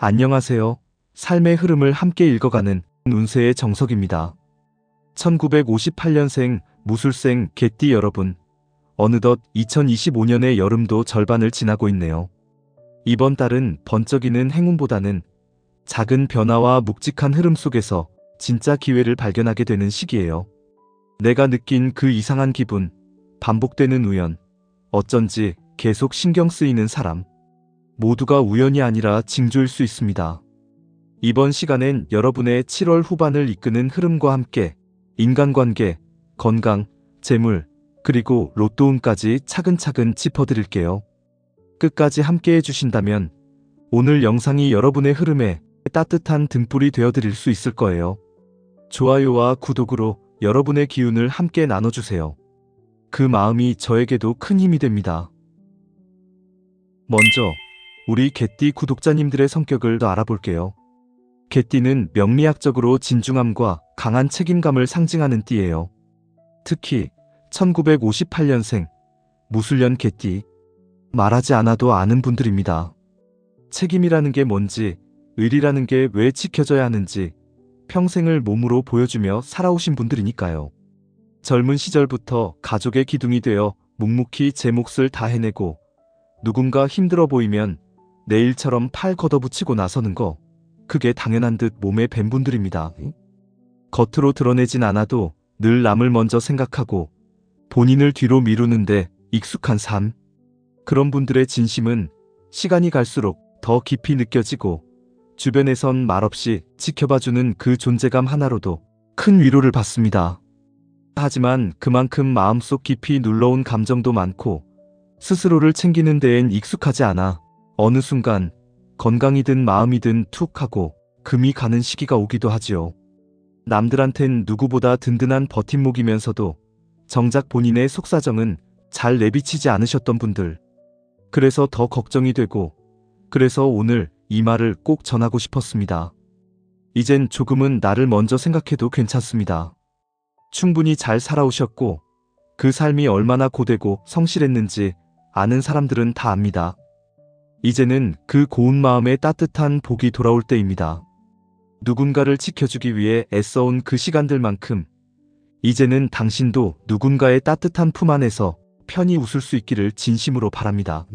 안녕하세요. 삶의 흐름을 함께 읽어가는 운세의 정석입니다. 1958년생 무술생 개띠 여러분, 어느덧 2025년의 여름도 절반을 지나고 있네요. 이번 달은 번쩍이는 행운보다는 작은 변화와 묵직한 흐름 속에서 진짜 기회를 발견하게 되는 시기예요. 내가 느낀 그 이상한 기분, 반복되는 우연, 어쩐지 계속 신경 쓰이는 사람, 모두가 우연이 아니라 징조일 수 있습니다. 이번 시간엔 여러분의 7월 후반을 이끄는 흐름과 함께 인간관계, 건강, 재물, 그리고 로또운까지 차근차근 짚어드릴게요. 끝까지 함께 해주신다면 오늘 영상이 여러분의 흐름에 따뜻한 등불이 되어드릴 수 있을 거예요. 좋아요와 구독으로 여러분의 기운을 함께 나눠주세요. 그 마음이 저에게도 큰 힘이 됩니다. 먼저 우리 개띠 구독자님들의 성격을 더 알아볼게요. 개띠는 명리학적으로 진중함과 강한 책임감을 상징하는 띠예요. 특히 1958년생 무술년 개띠, 말하지 않아도 아는 분들입니다. 책임이라는 게 뭔지, 의리라는 게 왜 지켜져야 하는지 평생을 몸으로 보여주며 살아오신 분들이니까요. 젊은 시절부터 가족의 기둥이 되어 묵묵히 제 몫을 다 해내고 누군가 힘들어 보이면 내 일처럼 팔 걷어붙이고 나서는 거, 그게 당연한 듯 몸에 밴 분들입니다. 겉으로 드러내진 않아도 늘 남을 먼저 생각하고 본인을 뒤로 미루는데 익숙한 삶. 그런 분들의 진심은 시간이 갈수록 더 깊이 느껴지고 주변에선 말없이 지켜봐주는 그 존재감 하나로도 큰 위로를 받습니다. 하지만 그만큼 마음속 깊이 눌러온 감정도 많고 스스로를 챙기는 데엔 익숙하지 않아 어느 순간 건강이든 마음이든 툭 하고 금이 가는 시기가 오기도 하지요. 남들한텐 누구보다 든든한 버팀목이면서도 정작 본인의 속사정은 잘 내비치지 않으셨던 분들. 그래서 더 걱정이 되고, 그래서 오늘 이 말을 꼭 전하고 싶었습니다. 이젠 조금은 나를 먼저 생각해도 괜찮습니다. 충분히 잘 살아오셨고 그 삶이 얼마나 고되고 성실했는지 아는 사람들은 다 압니다. 이제는 그 고운 마음에 따뜻한 복이 돌아올 때입니다. 누군가를 지켜주기 위해 애써온 그 시간들만큼 이제는 당신도 누군가의 따뜻한 품 안에서 편히 웃을 수 있기를 진심으로 바랍니다.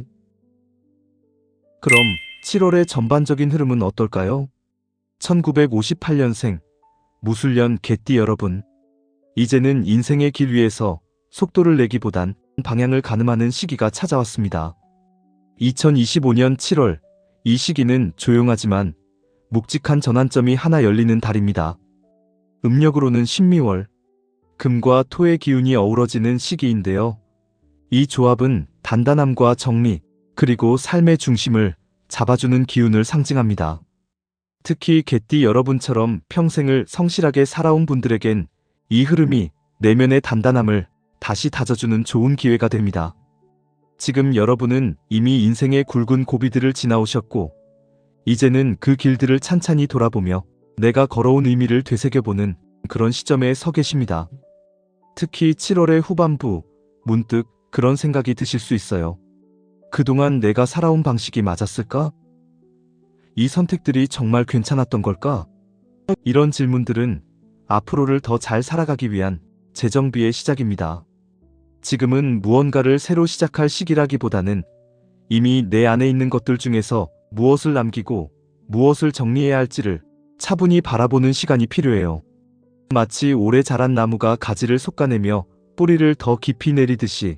그럼 7월의 전반적인 흐름은 어떨까요? 1958년생 무술년 개띠 여러분, 이제는 인생의 길 위에서 속도를 내기보단 방향을 가늠하는 시기가 찾아왔습니다. 2025년 7월, 이 시기는 조용하지만 묵직한 전환점이 하나 열리는 달입니다. 음력으로는 신미월, 금과 토의 기운이 어우러지는 시기인데요. 이 조합은 단단함과 정리, 그리고 삶의 중심을 잡아주는 기운을 상징합니다. 특히 개띠 여러분처럼 평생을 성실하게 살아온 분들에겐 이 흐름이 내면의 단단함을 다시 다져주는 좋은 기회가 됩니다. 지금 여러분은 이미 인생의 굵은 고비들을 지나오셨고 이제는 그 길들을 찬찬히 돌아보며 내가 걸어온 의미를 되새겨보는 그런 시점에 서 계십니다. 특히 7월의 후반부, 문득 그런 생각이 드실 수 있어요. 그동안 내가 살아온 방식이 맞았을까? 이 선택들이 정말 괜찮았던 걸까? 이런 질문들은 앞으로를 더 잘 살아가기 위한 재정비의 시작입니다. 지금은 무언가를 새로 시작할 시기라기보다는 이미 내 안에 있는 것들 중에서 무엇을 남기고 무엇을 정리해야 할지를 차분히 바라보는 시간이 필요해요. 마치 오래 자란 나무가 가지를 솎아내며 뿌리를 더 깊이 내리듯이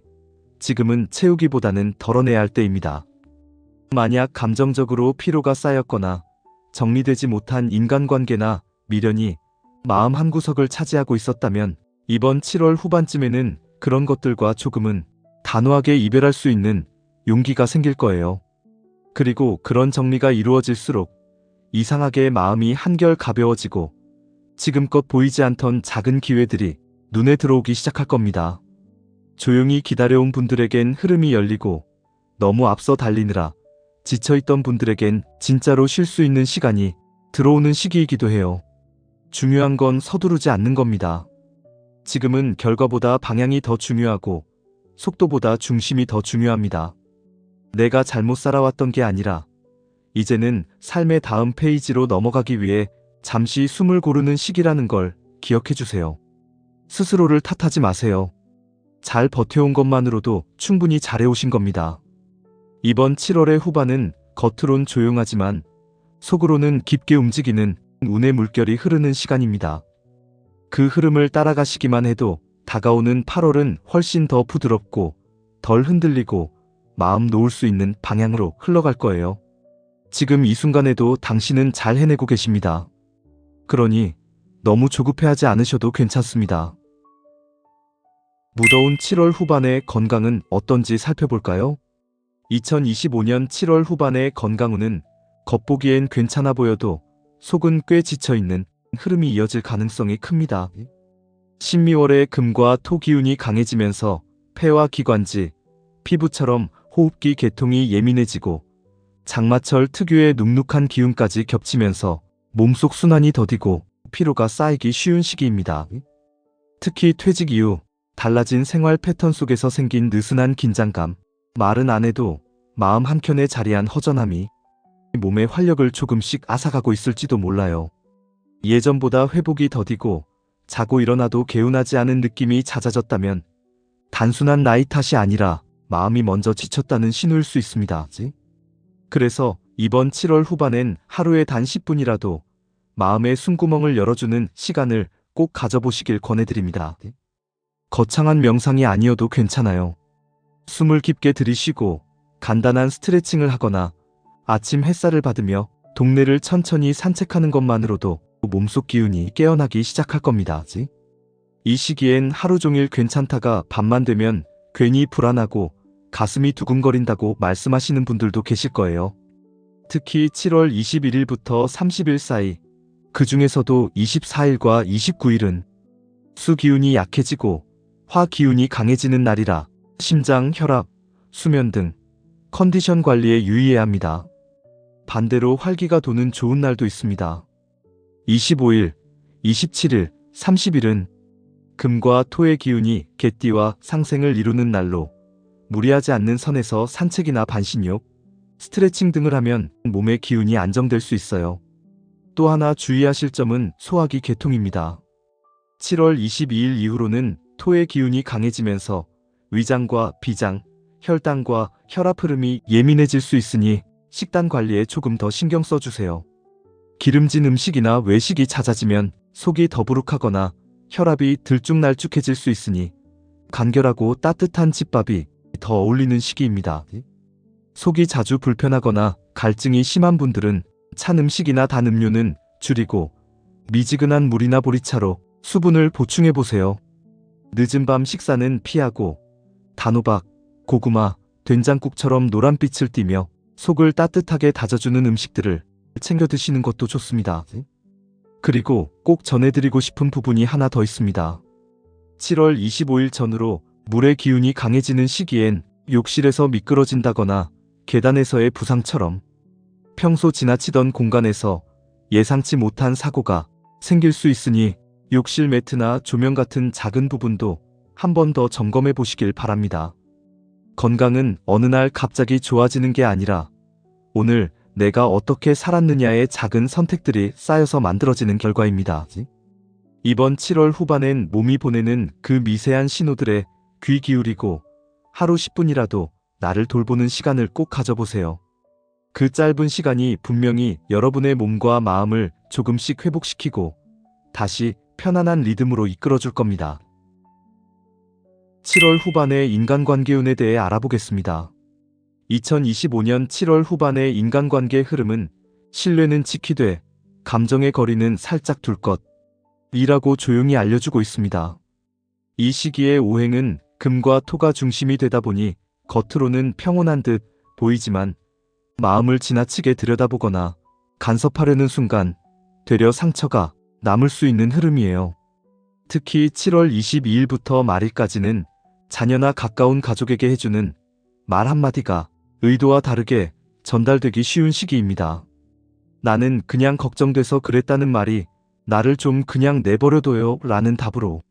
지금은 채우기보다는 덜어내야 할 때입니다. 만약 감정적으로 피로가 쌓였거나 정리되지 못한 인간관계나 미련이 마음 한구석을 차지하고 있었다면 이번 7월 후반쯤에는 그런 것들과 조금은 단호하게 이별할 수 있는 용기가 생길 거예요. 그리고 그런 정리가 이루어질수록 이상하게 마음이 한결 가벼워지고 지금껏 보이지 않던 작은 기회들이 눈에 들어오기 시작할 겁니다. 조용히 기다려온 분들에겐 흐름이 열리고 너무 앞서 달리느라 지쳐있던 분들에겐 진짜로 쉴 수 있는 시간이 들어오는 시기이기도 해요. 중요한 건 서두르지 않는 겁니다. 지금은 결과보다 방향이 더 중요하고 속도보다 중심이 더 중요합니다. 내가 잘못 살아왔던 게 아니라 이제는 삶의 다음 페이지로 넘어가기 위해 잠시 숨을 고르는 시기라는 걸 기억해 주세요. 스스로를 탓하지 마세요. 잘 버텨온 것만으로도 충분히 잘해오신 겁니다. 이번 7월의 후반은 겉으론 조용하지만 속으로는 깊게 움직이는 운의 물결이 흐르는 시간입니다. 그 흐름을 따라가시기만 해도 다가오는 8월은 훨씬 더 부드럽고 덜 흔들리고 마음 놓을 수 있는 방향으로 흘러갈 거예요. 지금 이 순간에도 당신은 잘 해내고 계십니다. 그러니 너무 조급해하지 않으셔도 괜찮습니다. 무더운 7월 후반의 건강은 어떤지 살펴볼까요? 2025년 7월 후반의 건강운은 겉보기엔 괜찮아 보여도 속은 꽤 지쳐있는 흐름이 이어질 가능성이 큽니다. 신미월의 금과 토 기운이 강해지면서 폐와 기관지, 피부처럼 호흡기 계통이 예민해지고 장마철 특유의 눅눅한 기운까지 겹치면서 몸속 순환이 더디고 피로가 쌓이기 쉬운 시기입니다. 특히 퇴직 이후 달라진 생활 패턴 속에서 생긴 느슨한 긴장감, 말은 안 해도 마음 한켠에 자리한 허전함이 몸의 활력을 조금씩 앗아가고 있을지도 몰라요. 예전보다 회복이 더디고 자고 일어나도 개운하지 않은 느낌이 잦아졌다면 단순한 나이 탓이 아니라 마음이 먼저 지쳤다는 신호일 수 있습니다. 그래서 이번 7월 후반엔 하루에 단 10분이라도 마음의 숨구멍을 열어주는 시간을 꼭 가져보시길 권해드립니다. 거창한 명상이 아니어도 괜찮아요. 숨을 깊게 들이쉬고 간단한 스트레칭을 하거나 아침 햇살을 받으며 동네를 천천히 산책하는 것만으로도 몸속 기운이 깨어나기 시작할 겁니다. 이 시기엔 하루 종일 괜찮다가 밤만 되면 괜히 불안하고 가슴이 두근거린다고 말씀하시는 분들도 계실 거예요. 특히 7월 21일부터 30일 사이, 그 중에서도 24일과 29일은 수 기운이 약해지고 화 기운이 강해지는 날이라 심장, 혈압, 수면 등 컨디션 관리에 유의해야 합니다. 반대로 활기가 도는 좋은 날도 있습니다. 25일, 27일, 30일은 금과 토의 기운이 개띠와 상생을 이루는 날로 무리하지 않는 선에서 산책이나 반신욕, 스트레칭 등을 하면 몸의 기운이 안정될 수 있어요. 또 하나 주의하실 점은 소화기 계통입니다. 7월 22일 이후로는 토의 기운이 강해지면서 위장과 비장, 혈당과 혈압 흐름이 예민해질 수 있으니 식단 관리에 조금 더 신경 써주세요. 기름진 음식이나 외식이 잦아지면 속이 더부룩하거나 혈압이 들쭉날쭉해질 수 있으니 간결하고 따뜻한 집밥이 더 어울리는 시기입니다. 속이 자주 불편하거나 갈증이 심한 분들은 찬 음식이나 단 음료는 줄이고 미지근한 물이나 보리차로 수분을 보충해보세요. 늦은 밤 식사는 피하고 단호박, 고구마, 된장국처럼 노란빛을 띠며 속을 따뜻하게 다져주는 음식들을 챙겨 드시는 것도 좋습니다. 그리고 꼭 전해드리고 싶은 부분이 하나 더 있습니다. 7월 25일 전후로 물의 기운이 강해지는 시기엔 욕실에서 미끄러진다거나 계단에서의 부상처럼 평소 지나치던 공간에서 예상치 못한 사고가 생길 수 있으니 욕실 매트나 조명 같은 작은 부분도 한 번 더 점검해 보시길 바랍니다. 건강은 어느 날 갑자기 좋아지는 게 아니라 오늘 내가 어떻게 살았느냐의 작은 선택들이 쌓여서 만들어지는 결과입니다. 이번 7월 후반엔 몸이 보내는 그 미세한 신호들에 귀 기울이고 하루 10분이라도 나를 돌보는 시간을 꼭 가져보세요. 그 짧은 시간이 분명히 여러분의 몸과 마음을 조금씩 회복시키고 다시 편안한 리듬으로 이끌어줄 겁니다. 7월 후반의 인간관계운에 대해 알아보겠습니다. 2025년 7월 후반의 인간관계 흐름은 신뢰는 지키되 감정의 거리는 살짝 둘 것이라고 조용히 알려주고 있습니다. 이 시기의 오행은 금과 토가 중심이 되다 보니 겉으로는 평온한 듯 보이지만 마음을 지나치게 들여다보거나 간섭하려는 순간 되려 상처가 남을 수 있는 흐름이에요. 특히 7월 22일부터 말일까지는 자녀나 가까운 가족에게 해주는 말 한마디가 의도와 다르게 전달되기 쉬운 시기입니다. 나는 그냥 걱정돼서 그랬다는 말이 나를 좀 그냥 내버려둬요 라는 답으로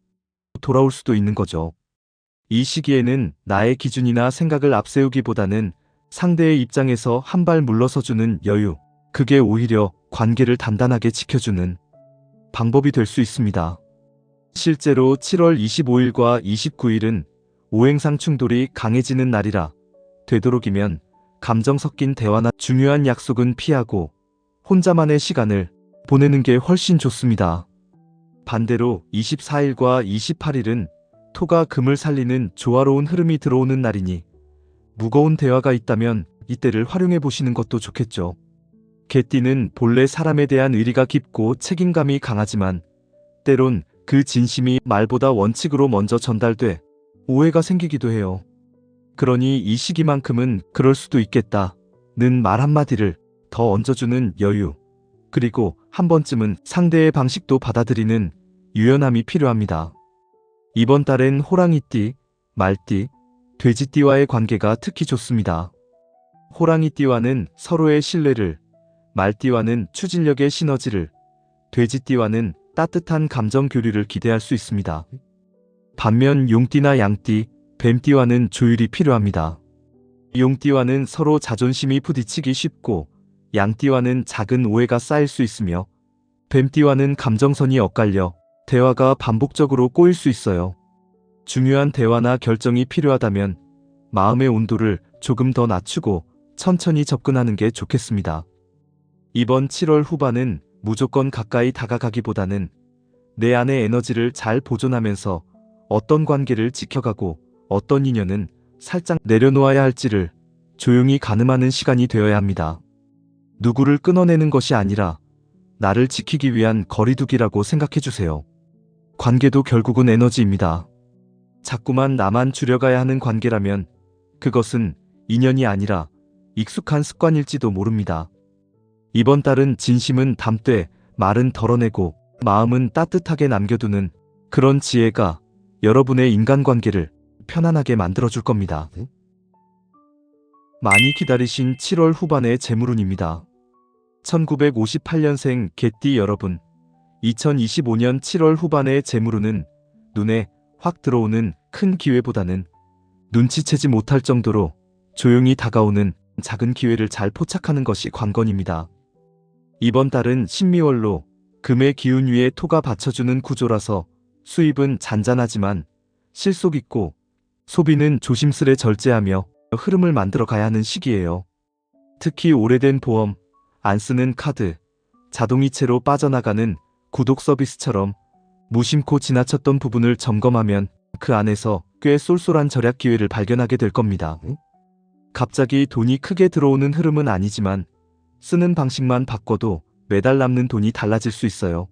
돌아올 수도 있는 거죠. 이 시기에는 나의 기준이나 생각을 앞세우기보다는 상대의 입장에서 한 발 물러서주는 여유, 그게 오히려 관계를 단단하게 지켜주는 방법이 될 수 있습니다. 실제로 7월 25일과 29일은 오행상 충돌이 강해지는 날이라 되도록이면 감정 섞인 대화나 중요한 약속은 피하고 혼자만의 시간을 보내는 게 훨씬 좋습니다. 반대로 24일과 28일은 토가 금을 살리는 조화로운 흐름이 들어오는 날이니 무거운 대화가 있다면 이때를 활용해 보시는 것도 좋겠죠. 개띠는 본래 사람에 대한 의리가 깊고 책임감이 강하지만 때론 그 진심이 말보다 원칙으로 먼저 전달돼 오해가 생기기도 해요. 그러니 이 시기만큼은 그럴 수도 있겠다는 말 한마디를 더 얹어주는 여유, 그리고 한 번쯤은 상대의 방식도 받아들이는 유연함이 필요합니다. 이번 달엔 호랑이띠, 말띠, 돼지띠와의 관계가 특히 좋습니다. 호랑이띠와는 서로의 신뢰를, 말띠와는 추진력의 시너지를, 돼지띠와는 따뜻한 감정 교류를 기대할 수 있습니다. 반면 용띠나 양띠, 뱀띠와는 조율이 필요합니다. 용띠와는 서로 자존심이 부딪히기 쉽고 양띠와는 작은 오해가 쌓일 수 있으며 뱀띠와는 감정선이 엇갈려 대화가 반복적으로 꼬일 수 있어요. 중요한 대화나 결정이 필요하다면 마음의 온도를 조금 더 낮추고 천천히 접근하는 게 좋겠습니다. 이번 7월 후반은 무조건 가까이 다가가기보다는 내 안의 에너지를 잘 보존하면서 어떤 관계를 지켜가고 어떤 인연은 살짝 내려놓아야 할지를 조용히 가늠하는 시간이 되어야 합니다. 누구를 끊어내는 것이 아니라 나를 지키기 위한 거리두기라고 생각해주세요. 관계도 결국은 에너지입니다. 자꾸만 나만 줄여가야 하는 관계라면 그것은 인연이 아니라 익숙한 습관일지도 모릅니다. 이번 달은 진심은 담되 말은 덜어내고 마음은 따뜻하게 남겨두는 그런 지혜가 여러분의 인간관계를 편안하게 만들어줄 겁니다. 많이 기다리신 7월 후반의 재물운입니다. 1958년생 개띠 여러분, 2025년 7월 후반의 재물운은 눈에 확 들어오는 큰 기회보다는 눈치채지 못할 정도로 조용히 다가오는 작은 기회를 잘 포착하는 것이 관건입니다. 이번 달은 신미월로 금의 기운 위에 토가 받쳐주는 구조라서 수입은 잔잔하지만 실속 있고 소비는 조심스레 절제하며 흐름을 만들어 가야 하는 시기예요. 특히 오래된 보험, 안 쓰는 카드, 자동이체로 빠져나가는 구독 서비스처럼 무심코 지나쳤던 부분을 점검하면 그 안에서 꽤 쏠쏠한 절약 기회를 발견하게 될 겁니다. 갑자기 돈이 크게 들어오는 흐름은 아니지만 쓰는 방식만 바꿔도 매달 남는 돈이 달라질 수 있어요.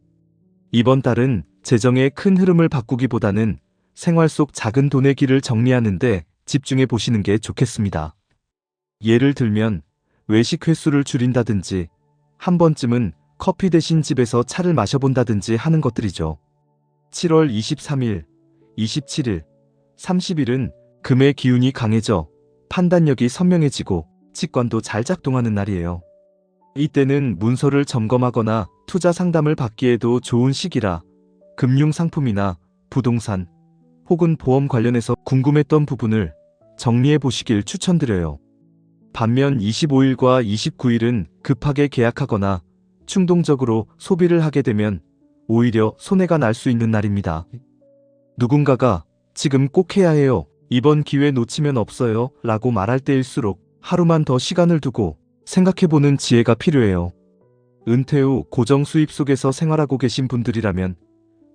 이번 달은 재정의 큰 흐름을 바꾸기보다는 생활 속 작은 돈의 길을 정리하는데 집중해 보시는 게 좋겠습니다. 예를 들면 외식 횟수를 줄인다든지 한 번쯤은 커피 대신 집에서 차를 마셔본다든지 하는 것들이죠. 7월 23일, 27일, 30일은 금의 기운이 강해져 판단력이 선명해지고 직관도 잘 작동하는 날이에요. 이때는 문서를 점검하거나 투자 상담을 받기에도 좋은 시기라 금융상품이나 부동산 혹은 보험 관련해서 궁금했던 부분을 정리해 보시길 추천드려요. 반면 25일과 29일은 급하게 계약하거나 충동적으로 소비를 하게 되면 오히려 손해가 날 수 있는 날입니다. 누군가가 지금 꼭 해야 해요, 이번 기회 놓치면 없어요 라고 말할 때일수록 하루만 더 시간을 두고 생각해보는 지혜가 필요해요. 은퇴 후 고정 수입 속에서 생활하고 계신 분들이라면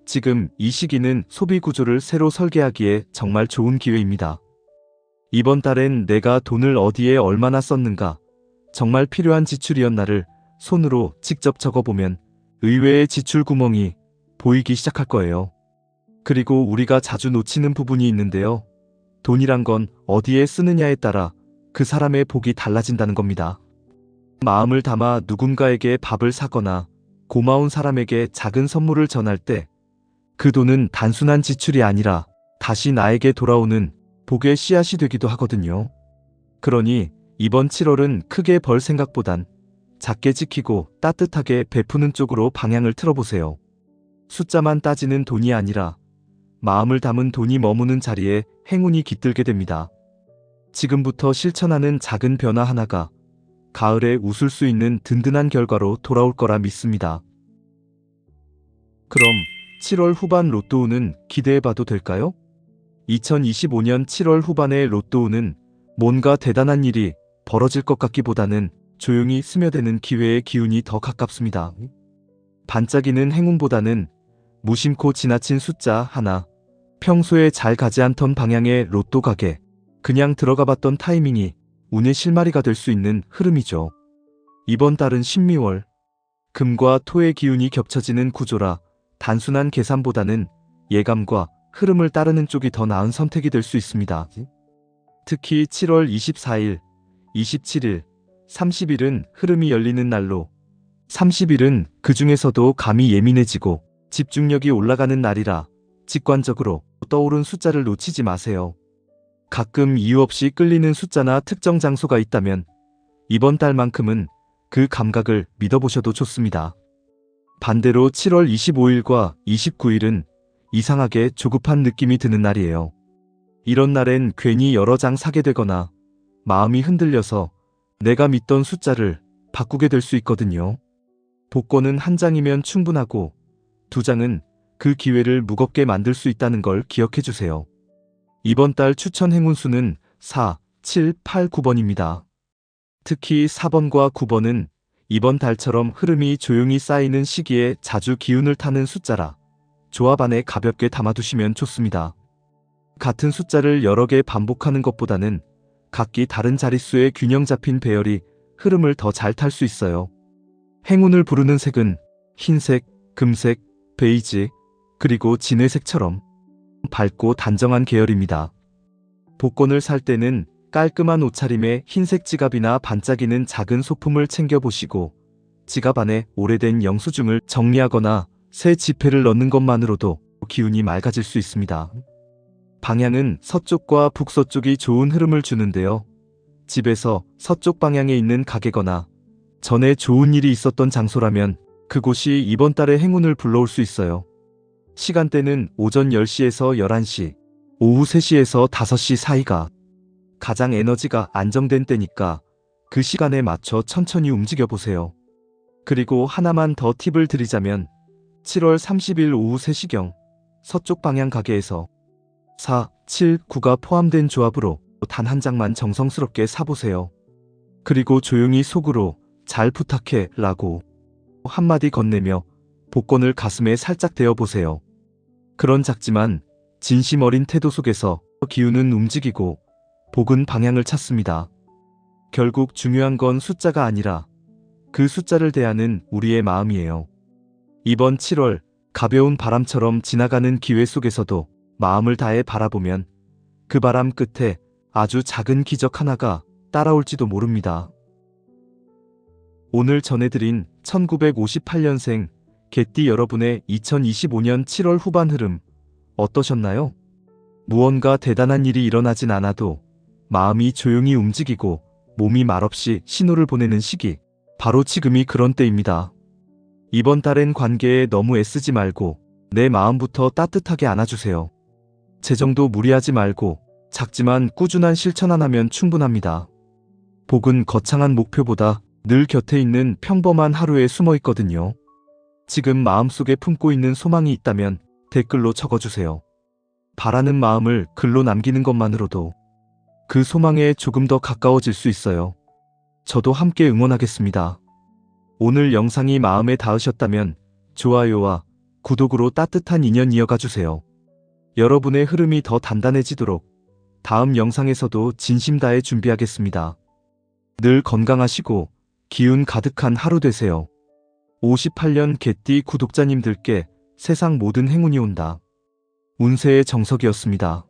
지금 이 시기는 소비 구조를 새로 설계하기에 정말 좋은 기회입니다. 이번 달엔 내가 돈을 어디에 얼마나 썼는가, 정말 필요한 지출이었나를 손으로 직접 적어보면 의외의 지출 구멍이 보이기 시작할 거예요. 그리고 우리가 자주 놓치는 부분이 있는데요. 돈이란 건 어디에 쓰느냐에 따라 그 사람의 복이 달라진다는 겁니다. 마음을 담아 누군가에게 밥을 사거나 고마운 사람에게 작은 선물을 전할 때 그 돈은 단순한 지출이 아니라 다시 나에게 돌아오는 복의 씨앗이 되기도 하거든요. 그러니 이번 7월은 크게 벌 생각보단 작게 지키고 따뜻하게 베푸는 쪽으로 방향을 틀어보세요. 숫자만 따지는 돈이 아니라 마음을 담은 돈이 머무는 자리에 행운이 깃들게 됩니다. 지금부터 실천하는 작은 변화 하나가 가을에 웃을 수 있는 든든한 결과로 돌아올 거라 믿습니다. 그럼 7월 후반 로또운은 기대해봐도 될까요? 2025년 7월 후반의 로또운은 뭔가 대단한 일이 벌어질 것 같기보다는 조용히 스며드는 기회의 기운이 더 가깝습니다. 반짝이는 행운보다는 무심코 지나친 숫자 하나, 평소에 잘 가지 않던 방향의 로또 가게, 그냥 들어가봤던 타이밍이 운의 실마리가 될 수 있는 흐름이죠. 이번 달은 신미월, 금과 토의 기운이 겹쳐지는 구조라 단순한 계산보다는 예감과 흐름을 따르는 쪽이 더 나은 선택이 될 수 있습니다. 특히 7월 24일, 27일, 30일은 흐름이 열리는 날로 30일은 그 중에서도 감이 예민해지고 집중력이 올라가는 날이라 직관적으로 떠오른 숫자를 놓치지 마세요. 가끔 이유 없이 끌리는 숫자나 특정 장소가 있다면 이번 달만큼은 그 감각을 믿어보셔도 좋습니다. 반대로 7월 25일과 29일은 이상하게 조급한 느낌이 드는 날이에요. 이런 날엔 괜히 여러 장 사게 되거나 마음이 흔들려서 내가 믿던 숫자를 바꾸게 될 수 있거든요. 복권은 한 장이면 충분하고 두 장은 그 기회를 무겁게 만들 수 있다는 걸 기억해 주세요. 이번 달 추천 행운수는 4, 7, 8, 9번입니다. 특히 4번과 9번은 이번 달처럼 흐름이 조용히 쌓이는 시기에 자주 기운을 타는 숫자라 조합 안에 가볍게 담아두시면 좋습니다. 같은 숫자를 여러 개 반복하는 것보다는 각기 다른 자릿수의 균형 잡힌 배열이 흐름을 더 잘 탈 수 있어요. 행운을 부르는 색은 흰색, 금색, 베이지, 그리고 진회색처럼 밝고 단정한 계열입니다. 복권을 살 때는 깔끔한 옷차림에 흰색 지갑이나 반짝이는 작은 소품을 챙겨보시고 지갑 안에 오래된 영수증을 정리하거나 새 지폐를 넣는 것만으로도 기운이 맑아질 수 있습니다. 방향은 서쪽과 북서쪽이 좋은 흐름을 주는데요. 집에서 서쪽 방향에 있는 가게거나 전에 좋은 일이 있었던 장소라면 그곳이 이번 달의 행운을 불러올 수 있어요. 시간대는 오전 10시에서 11시, 오후 3시에서 5시 사이가 가장 에너지가 안정된 때니까 그 시간에 맞춰 천천히 움직여 보세요. 그리고 하나만 더 팁을 드리자면 7월 30일 오후 3시경 서쪽 방향 가게에서 4, 7, 9가 포함된 조합으로 단 한 장만 정성스럽게 사보세요. 그리고 조용히 속으로 잘 부탁해 라고 한마디 건네며 복권을 가슴에 살짝 대어보세요. 그런 작지만 진심 어린 태도 속에서 기운은 움직이고 복은 방향을 찾습니다. 결국 중요한 건 숫자가 아니라 그 숫자를 대하는 우리의 마음이에요. 이번 7월 가벼운 바람처럼 지나가는 기회 속에서도 마음을 다해 바라보면 그 바람 끝에 아주 작은 기적 하나가 따라올지도 모릅니다. 오늘 전해드린 1958년생 개띠 여러분의 2025년 7월 후반 흐름 어떠셨나요? 무언가 대단한 일이 일어나진 않아도 마음이 조용히 움직이고 몸이 말없이 신호를 보내는 시기, 바로 지금이 그런 때입니다. 이번 달엔 관계에 너무 애쓰지 말고 내 마음부터 따뜻하게 안아주세요. 재정도 무리하지 말고 작지만 꾸준한 실천 하나면 충분합니다. 복은 거창한 목표보다 늘 곁에 있는 평범한 하루에 숨어 있거든요. 지금 마음속에 품고 있는 소망이 있다면 댓글로 적어주세요. 바라는 마음을 글로 남기는 것만으로도 그 소망에 조금 더 가까워질 수 있어요. 저도 함께 응원하겠습니다. 오늘 영상이 마음에 닿으셨다면 좋아요와 구독으로 따뜻한 인연 이어가 주세요. 여러분의 흐름이 더 단단해지도록 다음 영상에서도 진심 다해 준비하겠습니다. 늘 건강하시고 기운 가득한 하루 되세요. 58년 개띠 구독자님들께 세상 모든 행운이 온다. 운세의 정석이었습니다.